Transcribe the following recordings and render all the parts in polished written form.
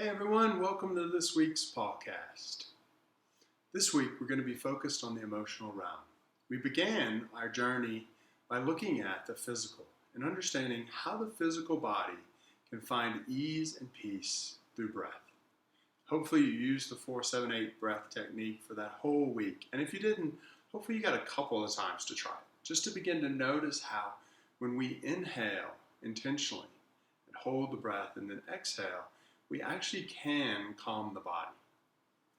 Hey everyone, welcome to this week's PAWcast. This week we're going to be focused on the emotional realm. We began our journey by looking at the physical and understanding how the physical body can find ease and peace through breath. Hopefully you used the 4-7-8 breath technique for that whole week. And if you didn't, hopefully you got a couple of times to try it. Just to begin to notice how when we inhale intentionally and hold the breath and then exhale, we actually can calm the body.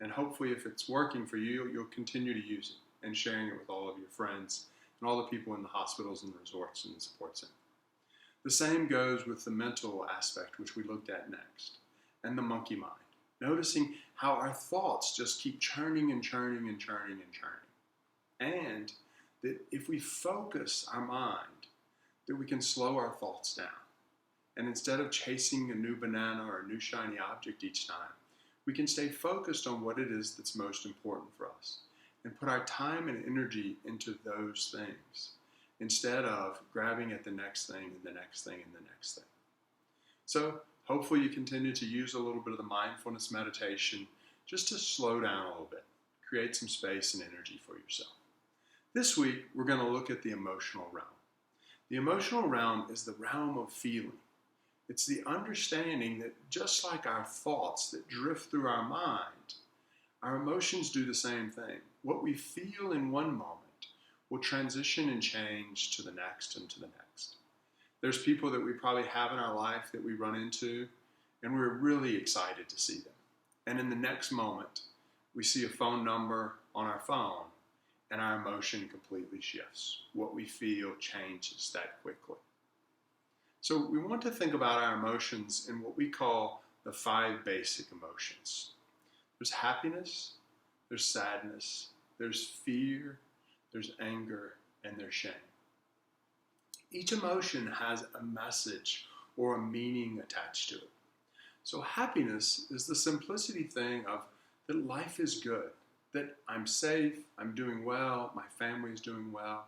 And hopefully if it's working for you, you'll continue to use it and sharing it with all of your friends and all the people in the hospitals and resorts and support centers. The same goes with the mental aspect, which we looked at next, and the monkey mind. Noticing how our thoughts just keep churning and churning and churning and churning. And that if we focus our mind, that we can slow our thoughts down. And instead of chasing a new banana or a new shiny object each time, we can stay focused on what it is that's most important for us and put our time and energy into those things instead of grabbing at the next thing and the next thing and the next thing. So hopefully you continue to use a little bit of the mindfulness meditation just to slow down a little bit, create some space and energy for yourself. This week, we're going to look at the emotional realm. The emotional realm is the realm of feeling. It's the understanding that just like our thoughts that drift through our mind, our emotions do the same thing. What we feel in one moment will transition and change to the next and to the next. There's people that we probably have in our life that we run into, and we're really excited to see them. And in the next moment, we see a phone number on our phone, and our emotion completely shifts. What we feel changes that quickly. So we want to think about our emotions in what we call the 5 basic emotions. There's happiness, there's sadness, there's fear, there's anger, and there's shame. Each emotion has a message or a meaning attached to it. So happiness is the simplicity thing of that life is good, that I'm safe, I'm doing well, my family is doing well.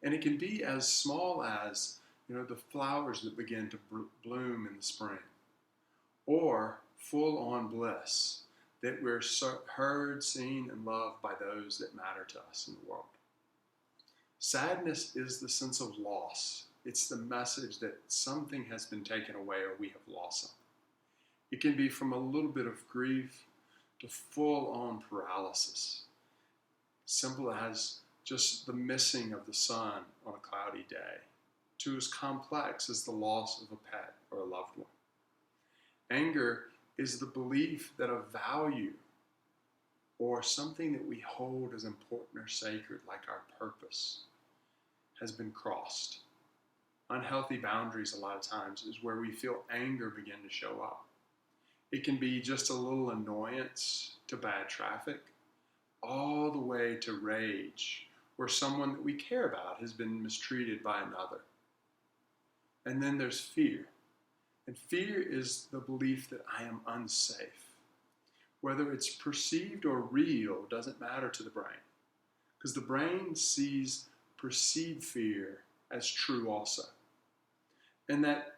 And it can be as small as the flowers that begin to bloom in the spring, or full-on bliss, that we're heard, seen, and loved by those that matter to us in the world. Sadness is the sense of loss. It's the message that something has been taken away or we have lost something. It can be from a little bit of grief to full-on paralysis, simple as just the missing of the sun on a cloudy day, to as complex as the loss of a pet or a loved one. Anger is the belief that a value or something that we hold as important or sacred, like our purpose, has been crossed. Unhealthy boundaries a lot of times is where we feel anger begin to show up. It can be just a little annoyance to bad traffic, all the way to rage, where someone that we care about has been mistreated by another. And then there's fear. And fear is the belief that I am unsafe. Whether it's perceived or real doesn't matter to the brain, because the brain sees perceived fear as true also. And that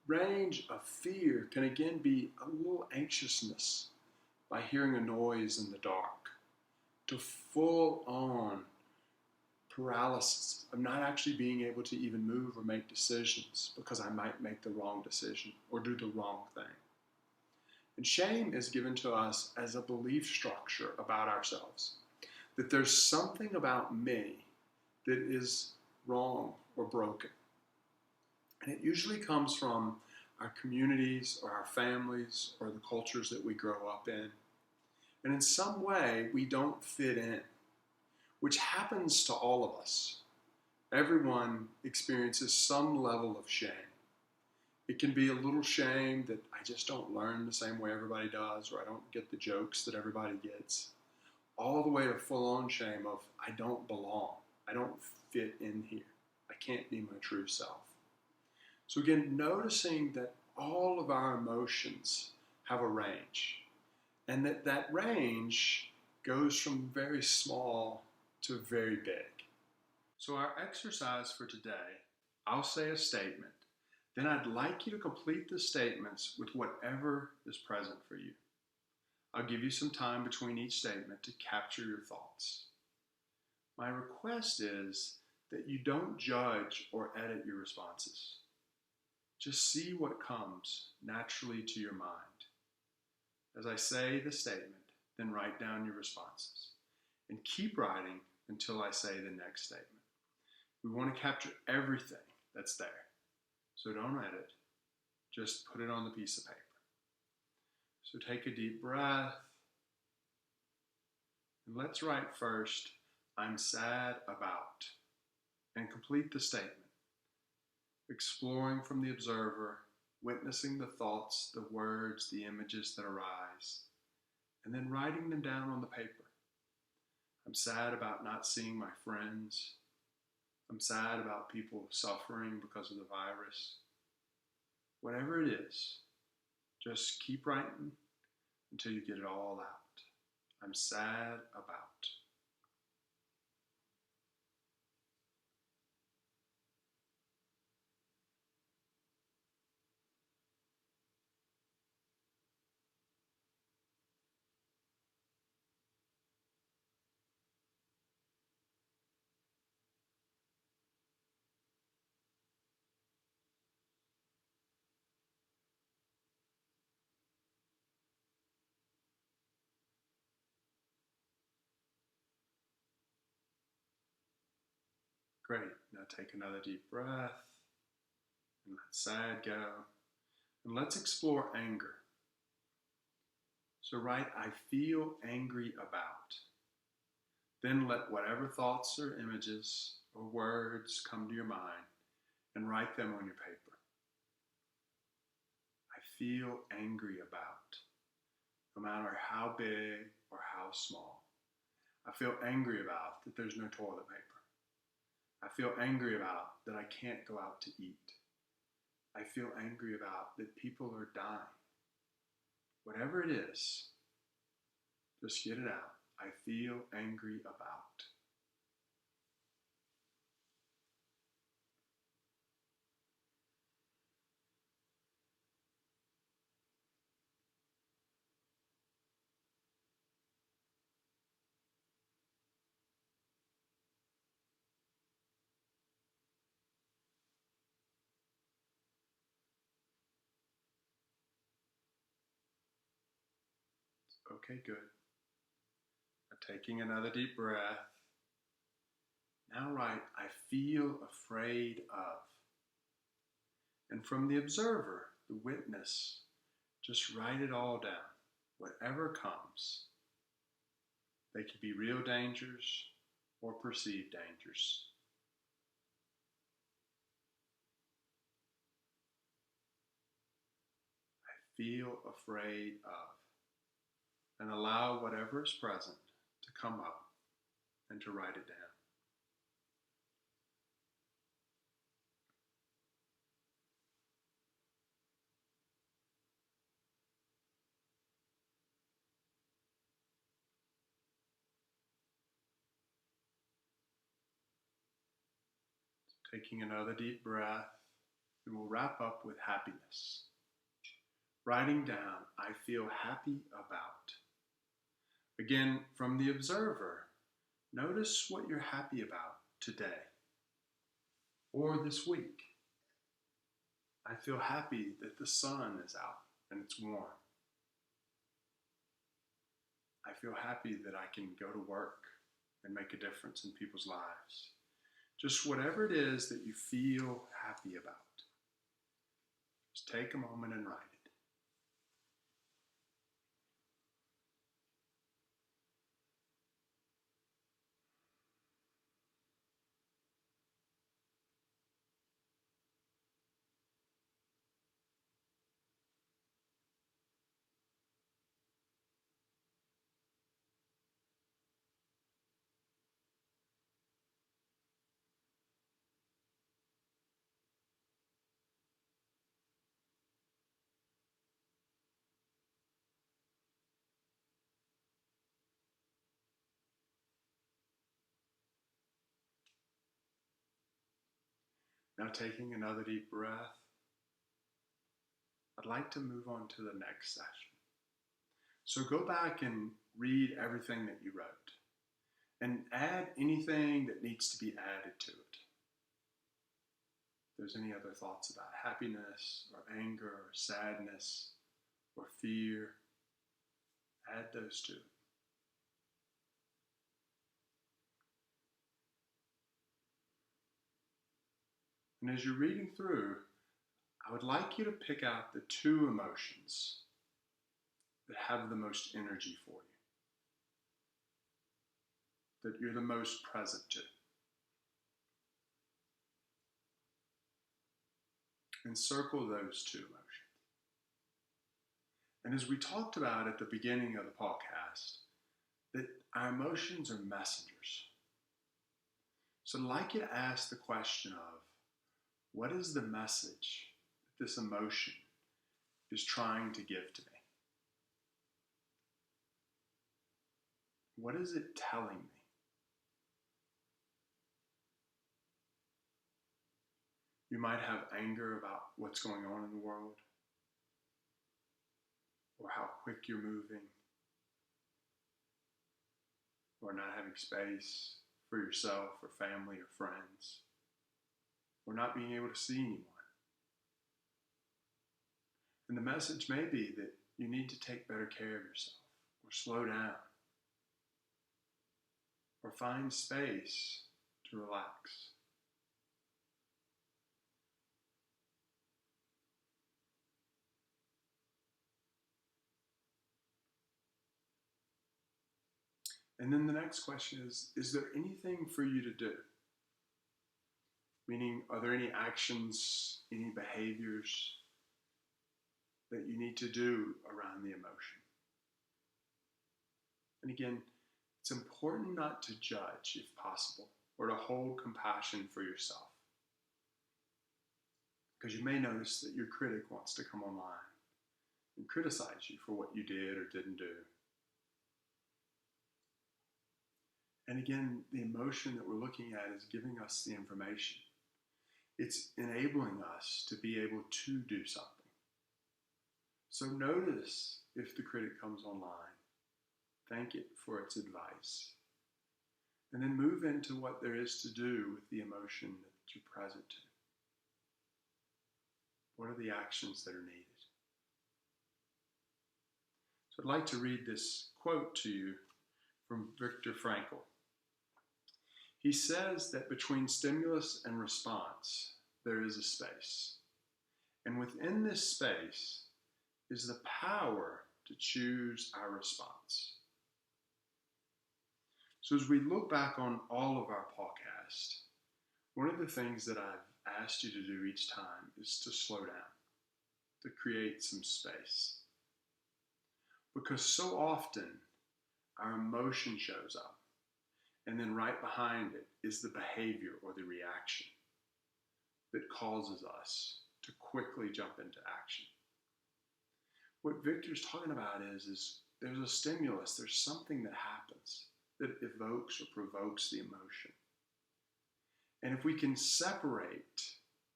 range of fear can again be a little anxiousness by hearing a noise in the dark, to full-on paralysis of not actually being able to even move or make decisions because I might make the wrong decision or do the wrong thing. And shame is given to us as a belief structure about ourselves, that there's something about me that is wrong or broken. And it usually comes from our communities or our families or the cultures that we grow up in. And in some way, we don't fit in, which happens to all of us. Everyone experiences some level of shame. It can be a little shame that I just don't learn the same way everybody does, or I don't get the jokes that everybody gets, all the way to full-on shame of I don't belong, I don't fit in here, I can't be my true self. So again, noticing that all of our emotions have a range, and that range goes from very small to very big. So our exercise for today, I'll say a statement, Then I'd like you to complete the statements with whatever is present for you. I'll give you some time between each statement to capture your thoughts. My request is that you don't judge or edit your responses. Just see what comes naturally to your mind. As I say the statement, then write down your responses. And keep writing until I say the next statement. We want to capture everything that's there. So don't edit, just put it on the piece of paper. So take a deep breath. And let's write first, I'm sad about, and complete the statement. Exploring from the observer, witnessing the thoughts, the words, the images that arise, and then writing them down on the paper. I'm sad about not seeing my friends. I'm sad about people suffering because of the virus. Whatever it is, just keep writing until you get it all out. I'm sad about. Great. Now take another deep breath and let sad go. And let's explore anger. So write, I feel angry about. Then let whatever thoughts or images or words come to your mind and write them on your paper. I feel angry about, no matter how big or how small. I feel angry about that there's no toilet paper. I feel angry about that I can't go out to eat. I feel angry about that people are dying. Whatever it is, just get it out. I feel angry about. Okay, good. Now taking another deep breath. Now write, I feel afraid of. And from the observer, the witness, just write it all down, whatever comes. They could be real dangers or perceived dangers. I feel afraid of. And allow whatever is present to come up and to write it down. Taking another deep breath, and we'll wrap up with happiness. Writing down, I feel happy about. Again, from the observer, notice what you're happy about today or this week. I feel happy that the sun is out and it's warm. I feel happy that I can go to work and make a difference in people's lives. Just whatever it is that you feel happy about. Just take a moment and write it. Now taking another deep breath, I'd like to move on to the next session. So go back and read everything that you wrote and add anything that needs to be added to it. If there's any other thoughts about happiness or anger or sadness or fear, add those to it. And as you're reading through, I would like you to pick out the two emotions that have the most energy for you, that you're the most present to. And circle those two emotions. And as we talked about at the beginning of the PAWcast, that our emotions are messengers. So I'd like you to ask the question of, what is the message that this emotion is trying to give to me? What is it telling me? You might have anger about what's going on in the world, or how quick you're moving, or not having space for yourself or family or friends, or not being able to see anyone. And the message may be that you need to take better care of yourself, or slow down, or find space to relax. And then the next question is there anything for you to do? Meaning, are there any actions, any behaviors that you need to do around the emotion? And again, it's important not to judge, if possible, or to hold compassion for yourself. Because you may notice that your critic wants to come online and criticize you for what you did or didn't do. And again, the emotion that we're looking at is giving us the information. It's enabling us to be able to do something. So notice if the critic comes online. Thank it for its advice. And then move into what there is to do with the emotion that you're present to. What are the actions that are needed? So I'd like to read this quote to you from Viktor Frankl. He says that between stimulus and response, there is a space. And within this space is the power to choose our response. So as we look back on all of our PAWcast, one of the things that I've asked you to do each time is to slow down, to create some space. Because so often our emotion shows up, and then right behind it is the behavior or the reaction that causes us to quickly jump into action. What Victor's talking about is there's a stimulus, there's something that happens that evokes or provokes the emotion. And if we can separate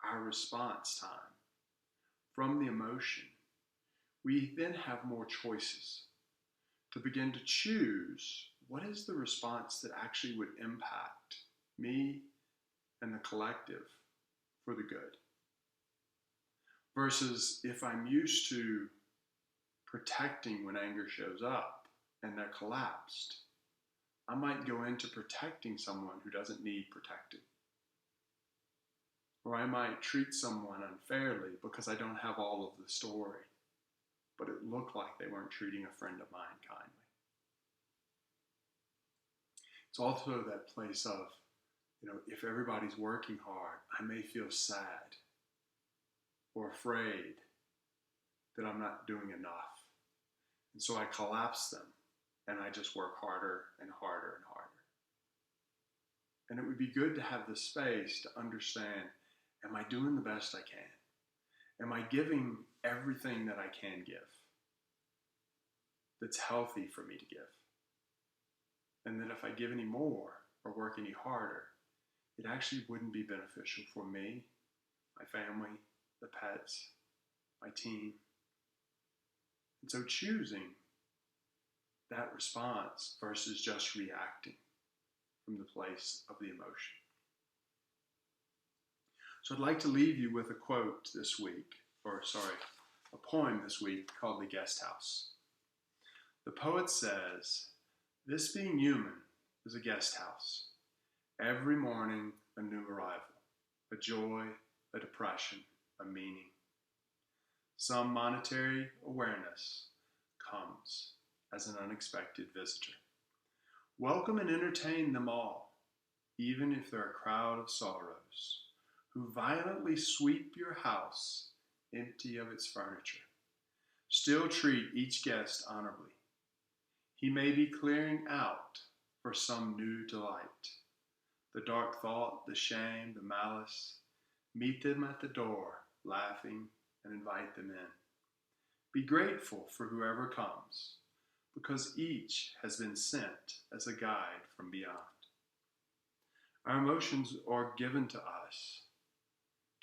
our response time from the emotion, we then have more choices to begin to choose what is the response that actually would impact me and the collective for the good. Versus if I'm used to protecting when anger shows up and they're collapsed, I might go into protecting someone who doesn't need protecting. Or I might treat someone unfairly because I don't have all of the story, but it looked like they weren't treating a friend of mine kindly. It's also that place of, if everybody's working hard, I may feel sad or afraid that I'm not doing enough. And so I collapse them and I just work harder and harder and harder. And it would be good to have the space to understand, am I doing the best I can? Am I giving everything that I can give that's healthy for me to give? And that if I give any more or work any harder, it actually wouldn't be beneficial for me, my family, the pets, my team, And so choosing that response versus just reacting from the place of the emotion. So I'd like to leave you with a quote this week, a poem this week called The Guest House. The poet says, "This being human is a guest house. Every morning a new arrival, a joy, a depression, a meaning. Some monetary awareness comes as an unexpected visitor. Welcome and entertain them all, even if they're a crowd of sorrows, who violently sweep your house empty of its furniture. Still treat each guest honorably. He may be clearing out for some new delight. The dark thought, the shame, the malice, meet them at the door, laughing, and invite them in. Be grateful for whoever comes, because each has been sent as a guide from beyond. Our emotions are given to us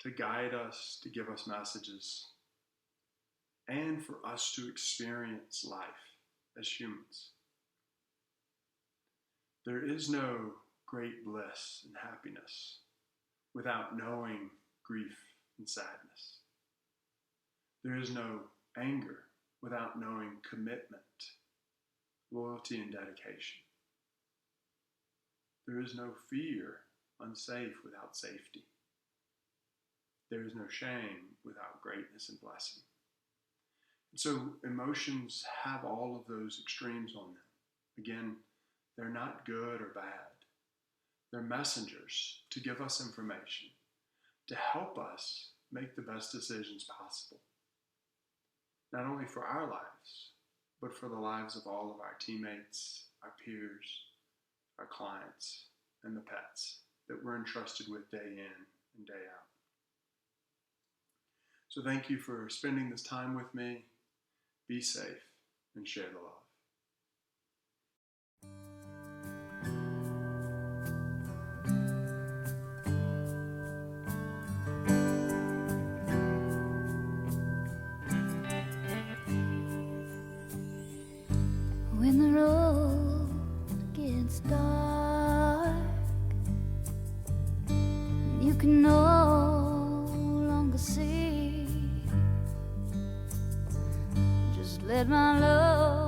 to guide us, to give us messages, and for us to experience life as humans. There is no great bliss and happiness without knowing grief and sadness. There is no anger without knowing commitment, loyalty, and dedication. There is no fear, unsafe, without safety. There is no shame without greatness and blessing. And so emotions have all of those extremes on them. Again, they're not good or bad. They're messengers to give us information, to help us make the best decisions possible. Not only for our lives, but for the lives of all of our teammates, our peers, our clients, and the pets that we're entrusted with day in and day out. So thank you for spending this time with me. Be safe and share the love. When the road gets dark, you can no longer see. Just let my love